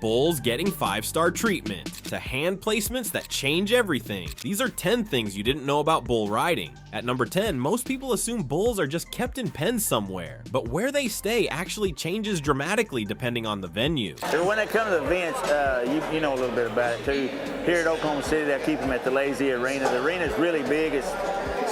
bulls getting 5-star treatment, to hand placements that change everything. These are 10 things you didn't know about bull riding. At number 10, most people assume bulls are just kept in pens somewhere, but where they stay actually changes dramatically depending on the venue. When they come to the events, you know a little bit about it too. Here at Oklahoma City, they keep them at the Lazy Arena. The arena is really big. It's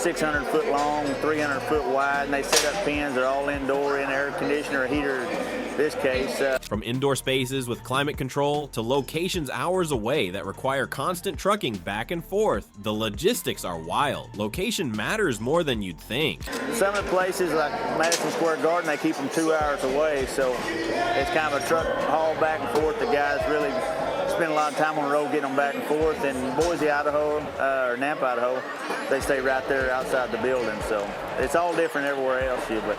600 foot long, 300 foot wide, and they set up pens. They're all indoor in air conditioner or heater in this case. From indoor spaces with climate control to locations hours away that require constant trucking back and forth, the logistics are wild. Location matters more than you'd think. Some of the places like Madison Square Garden, they keep them 2 hours away, so it's kind of a truck haul back and forth. The guys really spend a lot of time on the road getting them back and forth. And Boise, Idaho, or Nampa, Idaho, they stay right there outside the building. So it's all different everywhere else, but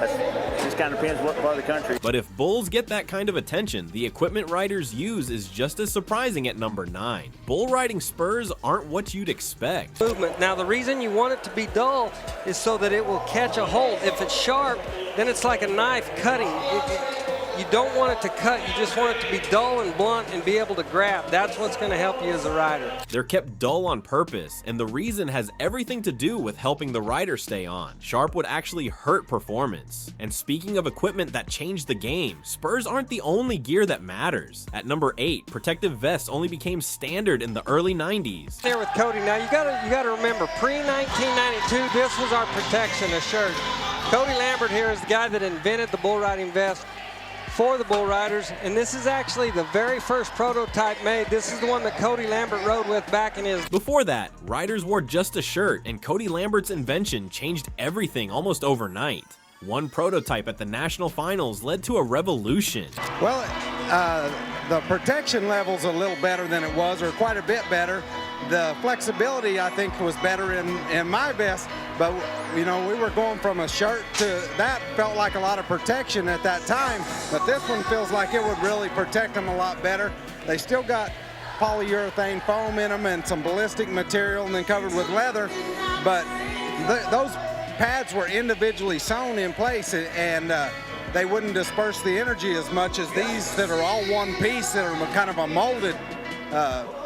it just kind of depends what part of the country. But if bulls get that kind of attention, the equipment riders use is just as surprising at number 9. Bull riding spurs aren't what you'd expect. Movement. Now the reason you want it to be dull is so that it will catch a hold. If it's sharp, then it's like a knife cutting. You don't want it to cut, you just want it to be dull and blunt and be able to grab. That's what's going to help you as a rider. They're kept dull on purpose, and the reason has everything to do with helping the rider stay on. Sharp would actually hurt performance. And speaking of equipment that changed the game, spurs aren't the only gear that matters. At number 8, protective vests only became standard in the early 90s. There with Cody, now you gotta remember, pre-1992, this was our protection shirt. Cody Lambert here is the guy that invented the bull riding vest for the bull riders, and this is actually the very first prototype made. This is the one that Cody Lambert rode with back in his... Before that, riders wore just a shirt, and Cody Lambert's invention changed everything almost overnight. One prototype at the national finals led to a revolution. Well, the protection level's a little better than it was, or quite a bit better. The flexibility, I think, was better in my vest, but you know, we were going from a shirt to that felt like a lot of protection at that time, but this one feels like it would really protect them a lot better. They still got polyurethane foam in them and some ballistic material and then covered with leather, but those pads were individually sewn in place, and they wouldn't disperse the energy as much as these that are all one piece that are kind of a molded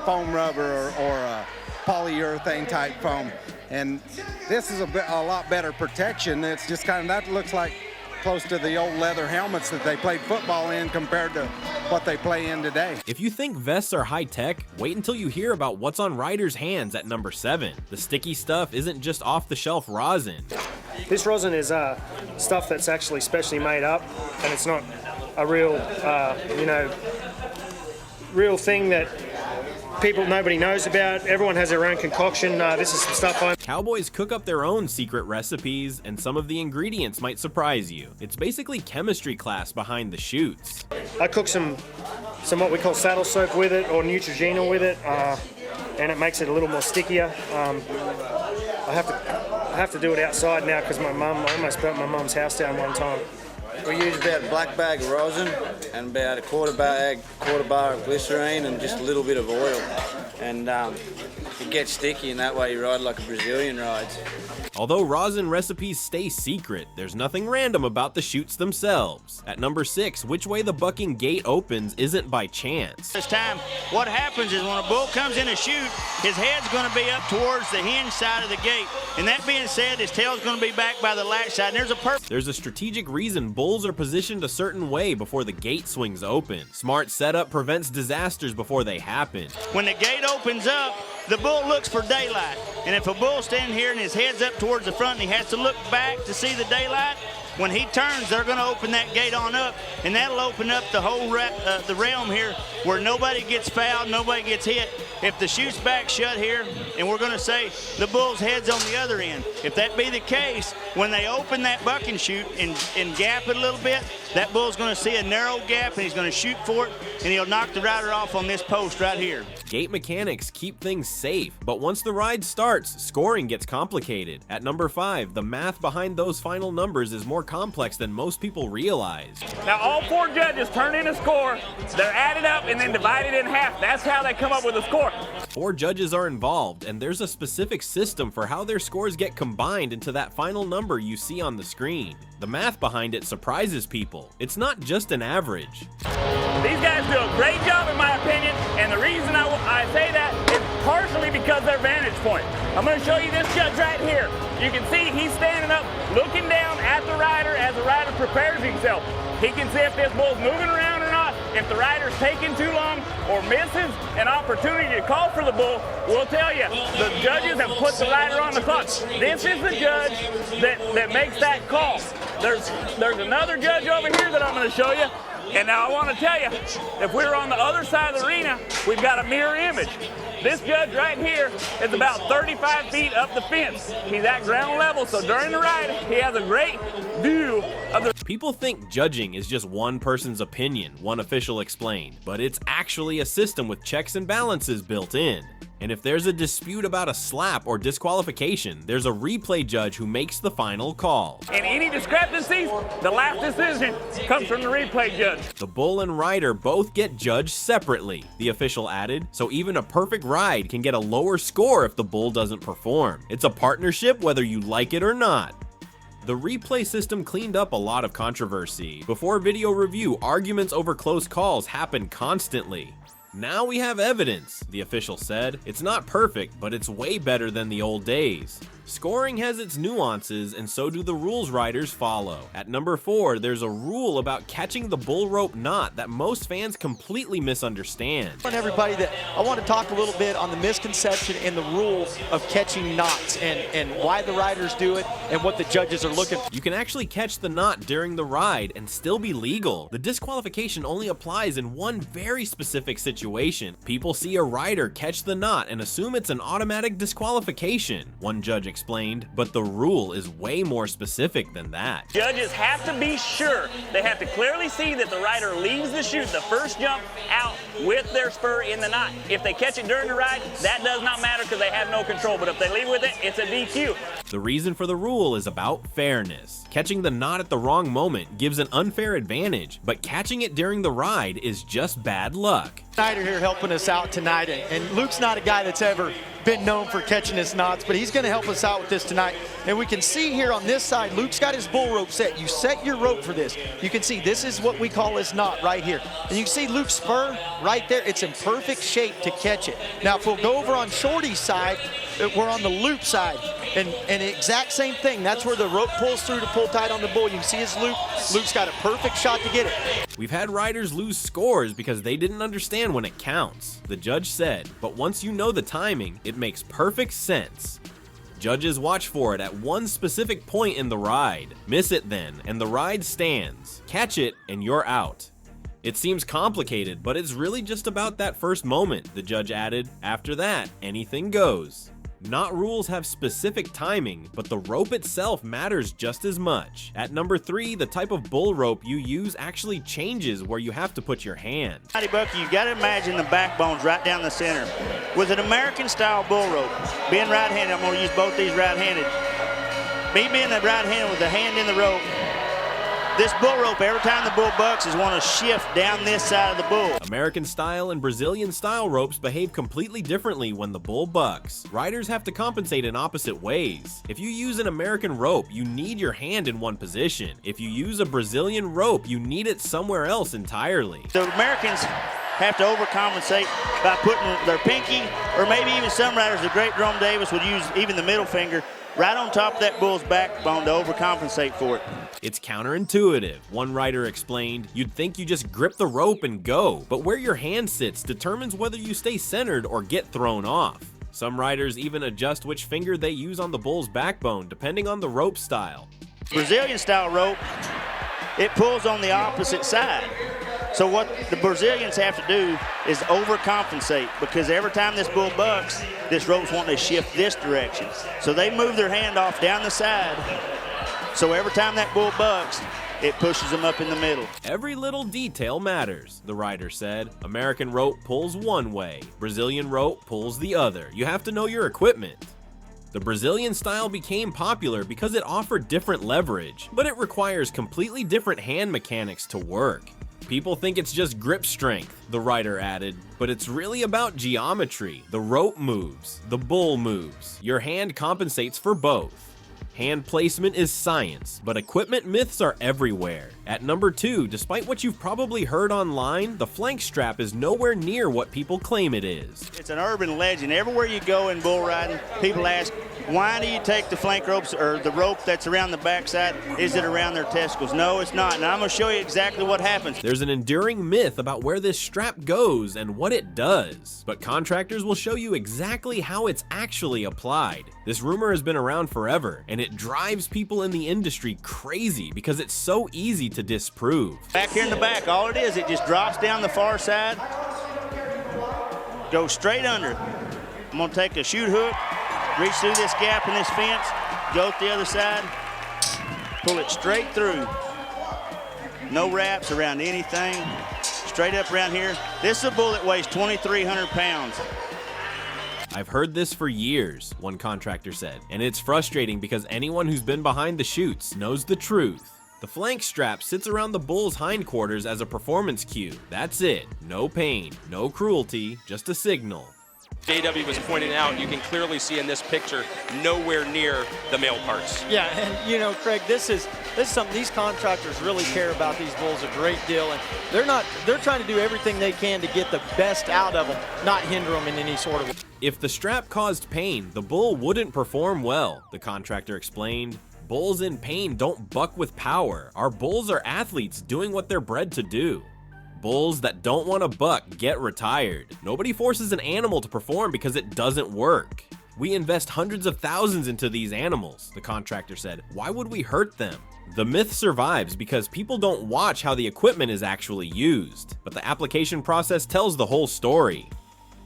foam rubber or polyurethane type foam. And this is a lot better protection. It's just kind of, that looks like close to the old leather helmets that they played football in compared to what they play in today. If you think vests are high-tech, wait until you hear about what's on riders' hands at number 7. The sticky stuff isn't just off-the-shelf rosin. This rosin is stuff that's actually specially made up, and it's not a real, real thing that nobody knows about. Everyone has their own concoction. This is some stuff Cowboys cook up their own secret recipes, and some of the ingredients might surprise you. It's basically chemistry class behind the chutes. I cook some what we call saddle soap with it, or Neutrogena with it, and it makes it a little more stickier. I have to do it outside now because I almost burnt my mum's house down one time. We use about a black bag of rosin and about a quarter bar of glycerine and just a little bit of oil. And it gets sticky, and that way you ride like a Brazilian rides. Although rosin recipes stay secret, there's nothing random about the chutes themselves. At number 6, which way the bucking gate opens isn't by chance. This time, what happens is when a bull comes in a chute, his head's going to be up towards the hinge side of the gate. And that being said, his tail's going to be back by the latch side. And there's a strategic reason bulls are positioned a certain way before the gate swings open. Smart setup prevents disasters before they happen. When the gate opens up, the bull looks for daylight. And if a bull's standing here and his head's up towards the front and he has to look back to see the daylight, when he turns, they're going to open that gate on up, and that'll open up the whole the realm here where nobody gets fouled, nobody gets hit. If the chute's back shut here, and we're going to say the bull's head's on the other end, if that be the case, when they open that bucking chute and gap it a little bit, that bull's going to see a narrow gap, and he's going to shoot for it, and he'll knock the rider off on this post right here. Gate mechanics keep things safe, but once the ride starts, scoring gets complicated. At number 5, the math behind those final numbers is more complex than most people realize. Now all 4 judges turn in a score, they're added up and then divided in half. That's how they come up with a score. 4 judges are involved, and there's a specific system for how their scores get combined into that final number you see on the screen. The math behind it surprises people. It's not just an average. These guys do a great because their vantage point. I'm going to show you this judge right here. You can see he's standing up, looking down at the rider as the rider prepares himself. He can see if this bull's moving around or not. If the rider's taking too long or misses an opportunity to call for the bull, we'll tell you, the judges have put the rider on the clock. This is the judge that makes that call. There's another judge over here that I'm going to show you. And now I want to tell you, if we were on the other side of the arena, we've got a mirror image. This judge right here is about 35 feet up the fence. He's at ground level, so during the ride, he has a great view of the... People think judging is just one person's opinion, one official explained, but it's actually a system with checks and balances built in. And if there's a dispute about a slap or disqualification, there's a replay judge who makes the final call. And any discrepancies, the last decision comes from the replay judge. The bull and rider both get judged separately, the official added, so even a perfect ride can get a lower score if the bull doesn't perform. It's a partnership whether you like it or not. The replay system cleaned up a lot of controversy. Before video review, arguments over close calls happened constantly. Now we have evidence, the official said. It's not perfect, but it's way better than the old days. Scoring has its nuances, and so do the rules riders follow. At number 4, there's a rule about catching the bull rope knot that most fans completely misunderstand. Everybody, that I want to talk a little bit on the misconception in the rule of catching knots and why the riders do it and what the judges are looking for. You can actually catch the knot during the ride and still be legal. The disqualification only applies in one very specific situation. People see a rider catch the knot and assume it's an automatic disqualification, one judge explained, but the rule is way more specific than that. Judges have to be sure. They have to clearly see that the rider leaves the chute, the first jump, out with their spur in the knot. If they catch it during the ride, that does not matter because they have no control, but if they leave with it, it's a DQ. The reason for the rule is about fairness. Catching the knot at the wrong moment gives an unfair advantage, but catching it during the ride is just bad luck. Snyder here helping us out tonight, and Luke's not a guy that's ever been known for catching his knots, but he's going to help us out with this tonight. And we can see here on this side, Luke's got his bull rope set. You set your rope for this. You can see this is what we call his knot right here. And you can see Luke's spur right there. It's in perfect shape to catch it. Now, if we'll go over on Shorty's side, we're on the loop side. And the exact same thing. That's where the rope pulls through to pull tight on the bull. You can see his loop. Luke's got a perfect shot to get it. We've had riders lose scores because they didn't understand when it counts, the judge said, but once you know the timing, it makes perfect sense. Judges watch for it at one specific point in the ride. Miss it then, and the ride stands. Catch it, and you're out. It seems complicated, but it's really just about that first moment, the judge added. After that, anything goes. Knot rules have specific timing, but the rope itself matters just as much. At number 3, the type of bull rope you use actually changes where you have to put your hand. Bucky, you got to imagine the backbone's right down the center. With an American-style bull rope, being right-handed, I'm going to use both these right-handed. Me being the right-handed with the hand in the rope, this bull rope, every time the bull bucks, is want to shift down this side of the bull. American style and Brazilian style ropes behave completely differently when the bull bucks. Riders have to compensate in opposite ways. If you use an American rope, you need your hand in one position. If you use a Brazilian rope, you need it somewhere else entirely. The Americans have to overcompensate by putting their pinky, or maybe even some riders, the great Jerome Davis would use even the middle finger, right on top of that bull's backbone to overcompensate for it. It's counterintuitive, one rider explained. You'd think you just grip the rope and go, but where your hand sits determines whether you stay centered or get thrown off. Some riders even adjust which finger they use on the bull's backbone depending on the rope style. Brazilian style rope, it pulls on the opposite side. So what the Brazilians have to do is overcompensate, because every time this bull bucks, this rope's wanting to shift this direction. So they move their hand off down the side. So every time that bull bucks, it pushes them up in the middle. Every little detail matters, the rider said. American rope pulls one way, Brazilian rope pulls the other. You have to know your equipment. The Brazilian style became popular because it offered different leverage, but it requires completely different hand mechanics to work. People think it's just grip strength, the rider added, but it's really about geometry. The rope moves, the bull moves. Your hand compensates for both. Hand placement is science, but equipment myths are everywhere. At number 2, despite what you've probably heard online, the flank strap is nowhere near what people claim it is. It's an urban legend. Everywhere you go in bull riding, people ask, why do you take the flank ropes or the rope that's around the backside? Is it around their testicles? No, it's not. And I'm going to show you exactly what happens. There's an enduring myth about where this strap goes and what it does, but contractors will show you exactly how it's actually applied. This rumor has been around forever, and it drives people in the industry crazy because it's so easy to disprove. Back here in the back, all it is, it just drops down the far side, goes straight under. I'm going to take a chute hook, reach through this gap in this fence, go to the other side, pull it straight through. No wraps around anything, straight up around here. This is a bull that weighs 2,300 pounds. I've heard this for years, one contractor said, and it's frustrating because anyone who's been behind the chutes knows the truth. The flank strap sits around the bull's hindquarters as a performance cue. That's it. No pain, no cruelty, just a signal. JW was pointing out, you can clearly see in this picture, nowhere near the male parts. Yeah, and you know, Craig, this is something these contractors really care about these bulls a great deal, and they're trying to do everything they can to get the best out of them, not hinder them in any sort of way. If the strap caused pain, the bull wouldn't perform well, the contractor explained. Bulls in pain don't buck with power. Our bulls are athletes doing what they're bred to do. Bulls that don't want to buck get retired. Nobody forces an animal to perform because it doesn't work. We invest hundreds of thousands into these animals, the contractor said. Why would we hurt them? The myth survives because people don't watch how the equipment is actually used, but the application process tells the whole story.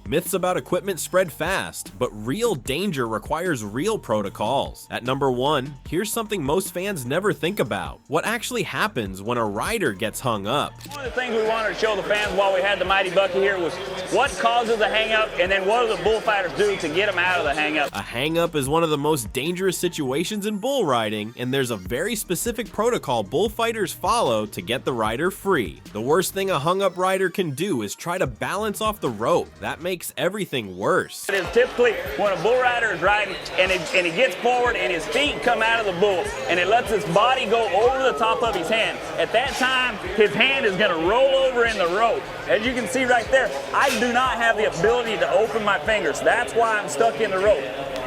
Myths about equipment spread fast, but real danger requires real protocols. At number 1, here's something most fans never think about. What actually happens when a rider gets hung up? One of the things we wanted to show the fans while we had the Mighty Bucky here was what causes a hang-up, and then what do the bullfighters do to get them out of the hang-up. A hang-up is one of the most dangerous situations in bull riding, and there's a very specific protocol bullfighters follow to get the rider free. The worst thing a hung-up rider can do is try to balance off the rope. That makes everything worse. It is typically when a bull rider is riding and he gets forward and his feet come out of the bull and it lets his body go over the top of his hand. At that time, his hand is going to roll over in the rope. As you can see right there, I do not have the ability to open my fingers. That's why I'm stuck in the rope.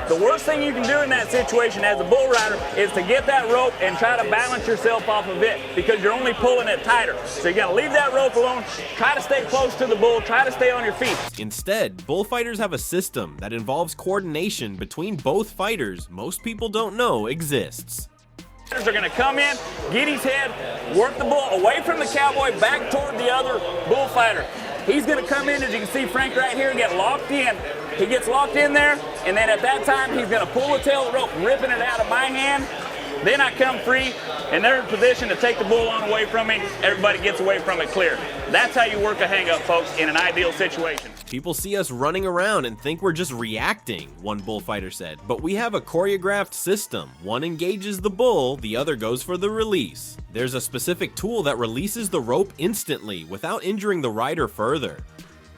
The worst thing you can do in that situation as a bull rider is to get that rope and try to balance yourself off of it because you're only pulling it tighter. So you got to leave that rope alone, try to stay close to the bull, try to stay on your feet. Instead, bullfighters have a system that involves coordination between both fighters most people don't know exists. Are going to come in, get his head, work the bull away from the cowboy back toward the other bullfighter. He's going to come in, as you can see Frank right here, and get locked in. He gets locked in there, and then at that time, he's going to pull the tail of the rope, ripping it out of my hand. Then I come free, and they're in position to take the bull on away from me. Everybody gets away from it clear. That's how you work a hang-up, folks, in an ideal situation. People see us running around and think we're just reacting, one bullfighter said. But we have a choreographed system. One engages the bull, the other goes for the release. There's a specific tool that releases the rope instantly without injuring the rider further.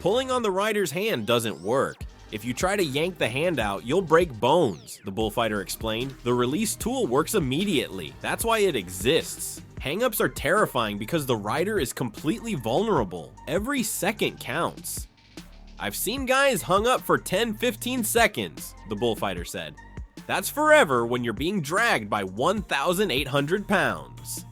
Pulling on the rider's hand doesn't work. If you try to yank the hand out, you'll break bones, the bullfighter explained. The release tool works immediately. That's why it exists. Hang-ups are terrifying because the rider is completely vulnerable. Every second counts. I've seen guys hung up for 10-15 seconds, the bullfighter said. That's forever when you're being dragged by 1,800 pounds.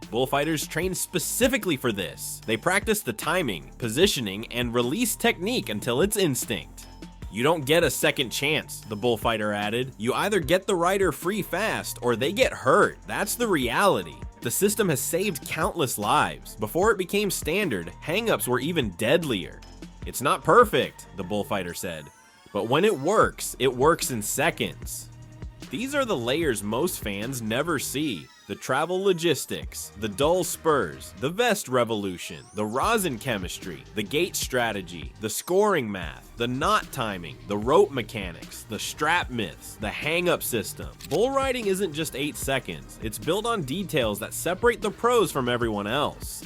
Bullfighters train specifically for this. They practice the timing, positioning, and release technique until it's instinct. You don't get a second chance, the bullfighter added. You either get the rider free fast or they get hurt. That's the reality. The system has saved countless lives. Before it became standard, hang-ups were even deadlier. It's not perfect, the bullfighter said, but when it works in seconds. These are the layers most fans never see. The travel logistics, the dull spurs, the vest revolution, the rosin chemistry, the gate strategy, the scoring math, the knot timing, the rope mechanics, the strap myths, the hang-up system. Bull riding isn't just 8 seconds. It's built on details that separate the pros from everyone else.